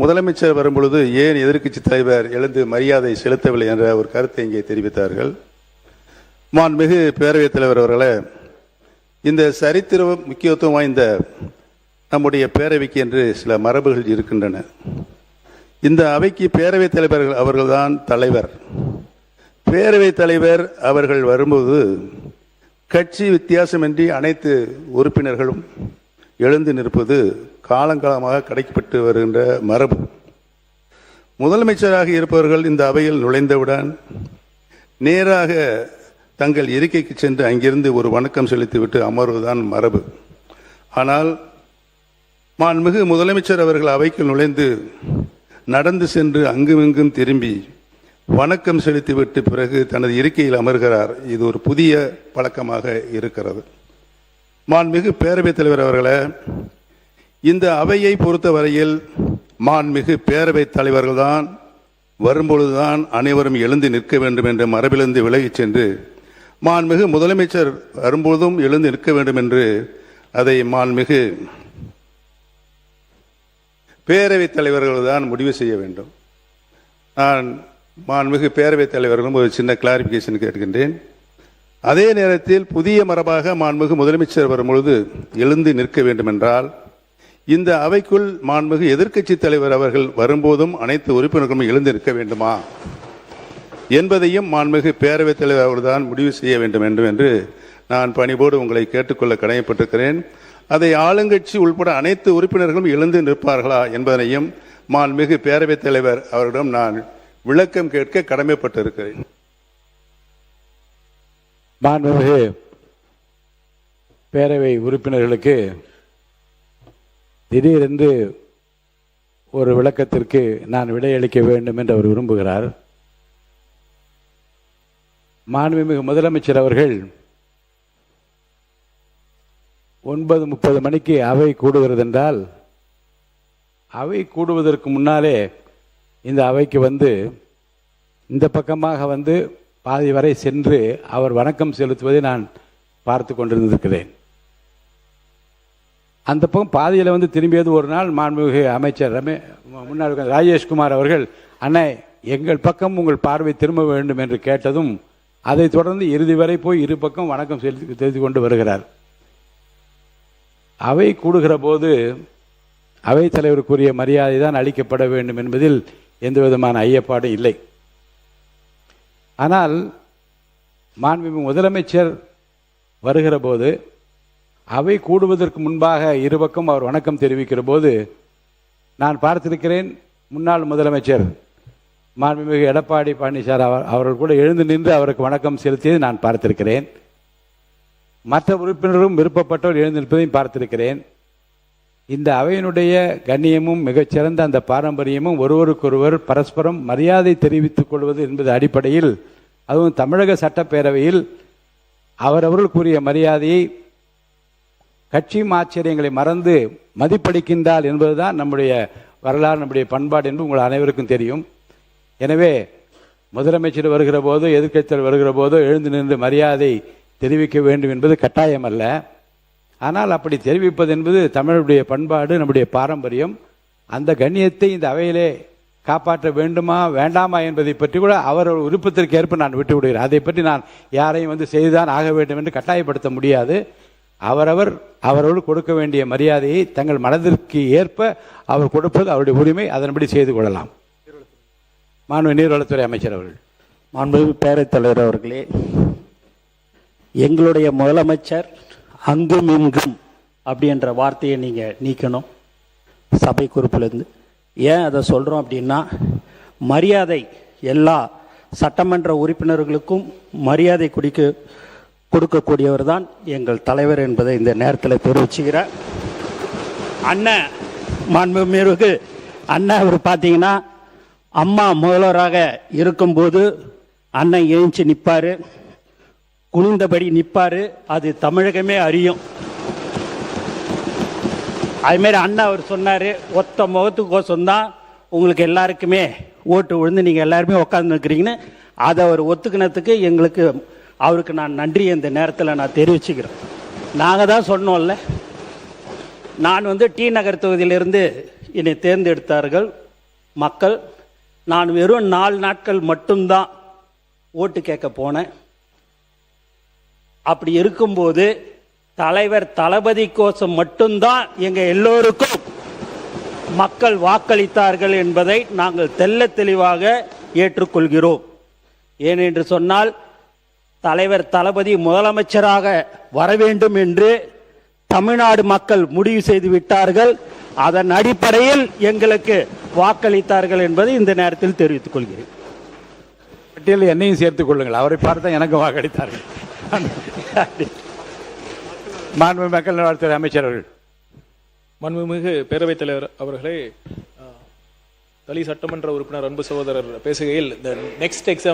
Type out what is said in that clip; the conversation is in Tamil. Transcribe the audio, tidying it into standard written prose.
முதலமைச்சர் வரும்பொழுது ஏன் எதிர்க்கட்சி தலைவர் எழுந்து மரியாதை செலுத்தவில்லை என்ற ஒரு கருத்தை இங்கே தெரிவித்தார்கள். மாண்புமிகு பேரவைத் தலைவர் அவர்களே, இந்த சரித்திர முக்கியத்துவம் வாய்ந்த நம்முடைய பேரவைக்கு என்று சில மரபுகள் இருக்கின்றன. இந்த அவைக்கு பேரவைத் தலைவர்கள் அவர்கள்தான் தலைவர். பேரவைத் தலைவர் அவர்கள் வரும்போது கட்சி வித்தியாசமின்றி அனைத்து உறுப்பினர்களும் எழுந்து நிற்பது காலங்காலமாக கடைபிடிக்கப்பட்டு வருகின்ற மரபு. முதலமைச்சராக இருப்பவர்கள் இந்த அவையில் நுழைந்தவுடன் நேராக தங்கள் இருக்கைக்கு சென்று அங்கிருந்து ஒரு வணக்கம் செலுத்திவிட்டு அமர்வுதான் மரபு. ஆனால் மாண்புமிகு முதலமைச்சர் அவர்கள் அவைக்கு நுழைந்து நடந்து சென்று அங்குமிங்கும் திரும்பி வணக்கம் செலுத்திவிட்டு பிறகு தனது இருக்கையில் அமர்கிறார். இது ஒரு புதிய பழக்கமாக இருக்கிறது. மாண்புமிகு பேரவைத் தலைவர் அவர்களே, இந்த அவையை பொறுத்தவரையில் மாண்புமிகு பேரவைத் தலைவர்கள்தான் வரும்பொழுதுதான் அனைவரும் எழுந்து நிற்க வேண்டும் என்ற மரபிலிருந்து விலகிச் சென்று மாண்புமிகு முதலமைச்சர் வரும்போதும் எழுந்து நிற்க வேண்டும் என்று அதை மாண்புமிகு பேரவைத் தலைவர்கள் தான் முடிவு செய்ய வேண்டும். நான் மாண்புமிகு பேரவைத் தலைவர்களும் ஒரு சின்ன கிளாரிபிகேஷன் கேட்கின்றேன். அதே நேரத்தில் புதிய மரபாக மாண்புமிகு முதலமைச்சர் வரும்பொழுது எழுந்து நிற்க வேண்டும் என்றால் இந்த அவைக்குள் மாண்புமிகு எதிர்க்கட்சி தலைவர் அவர்கள் வரும்போதும் அனைத்து உறுப்பினர்களும் எழுந்து நிற்க வேண்டுமா என்பதையும் மாண்புமிகு பேரவைத் தலைவர் அவர்தான் முடிவு செய்ய வேண்டும் என்று நான் பணிவோடு உங்களை கேட்டுக்கொள்ள கடமைப்பட்டிருக்கிறேன். அதை ஆளுங்கட்சி உள்பட அனைத்து உறுப்பினர்களும் எழுந்து நிற்பார்களா என்பதனையும் மாண்புமிகு பேரவைத் தலைவர் அவரிடம் நான் விளக்கம் கேட்க கடமைப்பட்டிருக்கிறேன். மாண்புமிகு பேரவை உறுப்பினர்களுக்கு திடீரென்று ஒரு விளக்கத்திற்கு நான் விடையளிக்க வேண்டும் என்று அவர் விரும்புகிறார். மாண்புமிகு முதலமைச்சர் அவர்கள் 9:30 மணிக்கு அவை கூடுகிறது என்றால் அவை கூடுவதற்கு முன்னாலே இந்த அவைக்கு வந்து இந்த பக்கமாக வந்து பாதி வரை சென்று அவர் வணக்கம் செலுத்துவதை நான் பார்த்து கொண்டிருந்திருக்கிறேன். அந்த பக்கம் பாதியில் வந்து திரும்பியது ஒரு நாள் மாண்புமிகு அமைச்சர் முன்னாள் ராஜேஷ்குமார் அவர்கள், அண்ணே எங்கள் பக்கம் உங்கள் பார்வை திரும்ப வேண்டும் என்று கேட்டதும் அதை தொடர்ந்து இறுதி வரை போய் இரு பக்கம் வணக்கம் செலுத்தி கொண்டு வருகிறார். அவை கூடுகிற போது அவைத் தலைவருக்குரிய மரியாதை தான் அளிக்கப்பட வேண்டும் என்பதில் எந்த விதமான ஐயப்பாடு இல்லை. ஆனால் மாண்புமிகு முதலமைச்சர் வருகிற போது அவை கூடுவதற்கு முன்பாக இருபக்கம் அவர் வணக்கம் தெரிவிக்கிற போது நான் பார்த்திருக்கிறேன். முன்னாள் முதலமைச்சர் மாண்புமிகு எடப்பாடி பழனிசாமி அவர்கள் கூட எழுந்து நின்று அவருக்கு வணக்கம் செலுத்தியதை நான் பார்த்திருக்கிறேன். மற்ற உறுப்பினரும் விருப்பப்பட்டவர் எழுந்து நிற்பதையும் பார்த்திருக்கிறேன். இந்த அவையினுடைய கண்ணியமும் மிகச்சிறந்த அந்த பாரம்பரியமும் ஒருவருக்கொருவர் பரஸ்பரம் மரியாதை தெரிவித்துக் கொள்வது என்பது அடிப்படையில், அதுவும் தமிழக சட்டப்பேரவையில் அவரவர்களுக்குரிய மரியாதையை கட்சியும் ஆச்சரியங்களை மறந்து மதிப்பளிக்கின்றால் என்பதுதான் நம்முடைய வரலாறு, நம்முடைய பண்பாடு என்று உங்கள் அனைவருக்கும் தெரியும். எனவே முதலமைச்சர் வருகிற போதோ எதிர்க்கட்சிகள் வருகிற போதோ எழுந்து நின்று மரியாதை தெரிவிக்க வேண்டும் என்பது கட்டாயம் அல்ல. ஆனால் அப்படி தெரிவிப்பது என்பது தமிழுடைய பண்பாடு, நம்முடைய பாரம்பரியம். அந்த கண்ணியத்தை இந்த அவையிலே காப்பாற்ற வேண்டுமா வேண்டாமா என்பதை பற்றி கூட அவர் விருப்பத்திற்கு ஏற்ப நான் விட்டு விடுகிறேன். அதை பற்றி நான் யாரையும் வந்து செய்துதான் ஆக வேண்டும் என்று கட்டாயப்படுத்த முடியாது. அவரவர்கள் கொடுக்க வேண்டிய மரியாதையை தங்கள் மனதிற்கு ஏற்ப அவர் கொடுப்பது அவருடைய உரிமை, அதன்படி செய்து கொள்ளலாம். மாண்புமிகு நீர்வளத்துறை அமைச்சர் அவர்கள். மாண்புமிகு பேரவைத் தலைவர் அவர்களே, எங்களுடைய முதலமைச்சர் அங்கும் இங்கும் அப்படின்ற வார்த்தையை நீங்கள் நீக்கணும் சபை குறிப்பிலிருந்து. ஏன் அதை சொல்கிறோம் அப்படின்னா, மரியாதை எல்லா சட்டமன்ற உறுப்பினர்களுக்கும் மரியாதை கொடுக்கக்கூடியவர் தான் எங்கள் தலைவர் என்பதை இந்த நேரத்தில் தெரிவிச்சுக்கிறேன். அண்ணன் மாண்புமிகு அண்ணன் அவர் பார்த்தீங்கன்னா அம்மா முதல்வராக இருக்கும்போது அண்ணன் எழுந்து நிற்பார், குனிந்தபடி நிற்பார். அது தமிழகமே அறியும். அதுமாரி அண்ணா அவர் சொன்னார், ஒத்த முகத்துக்கோசம்தான் உங்களுக்கு எல்லாருக்குமே ஓட்டு விழுந்து நீங்கள் எல்லாருமே உட்காந்து இருக்கிறீங்கன்னு. அதை அவர் ஒத்துக்கினதுக்கு அவருக்கு நான் நன்றி இந்த நேரத்தில் நான் தெரிவிச்சுக்கிறேன். நாங்கள் தான் சொன்னோம்ல, நான் டி நகர் தொகுதியிலிருந்து என்னை தேர்ந்தெடுத்தார்கள். மக்கள். நான் வெறும் 4 நாட்கள் மட்டும்தான் ஓட்டு கேட்க போனேன். அப்படி இருக்கும்போது தலைவர் தளபதி கோசம் மட்டும்தான் எங்க எல்லோருக்கும் மக்கள் வாக்களித்தார்கள் என்பதை நாங்கள் தெள்ள தெளிவாக ஏற்றுக்கொள்கிறோம். ஏனென்று சொன்னால் தலைவர் தளபதி முதலமைச்சராக வர வேண்டும் என்று தமிழ்நாடு மக்கள் முடிவு செய்து விட்டார்கள். அதன் அடிப்படையில் எங்களுக்கு வாக்களித்தார்கள் என்பதை இந்த நேரத்தில் தெரிவித்துக் கொள்கிறேன். பட்டியலில் என்னையும் சேர்த்துக் கொள்ளுங்கள். அவரை பார்த்தா எனக்கு வாக்களித்தார்கள். மாண்பு மக்கள் நல்வாழ்வுத்துறை அமைச்சர் அவர்கள். மாண்புமிகு பேரவைத் தலைவர் அவர்களே, தளி சட்டமன்ற உறுப்பினர் அன்பு சகோதரர் பேசுகையில், இந்த நெக்ஸ்ட் எக்ஸாம்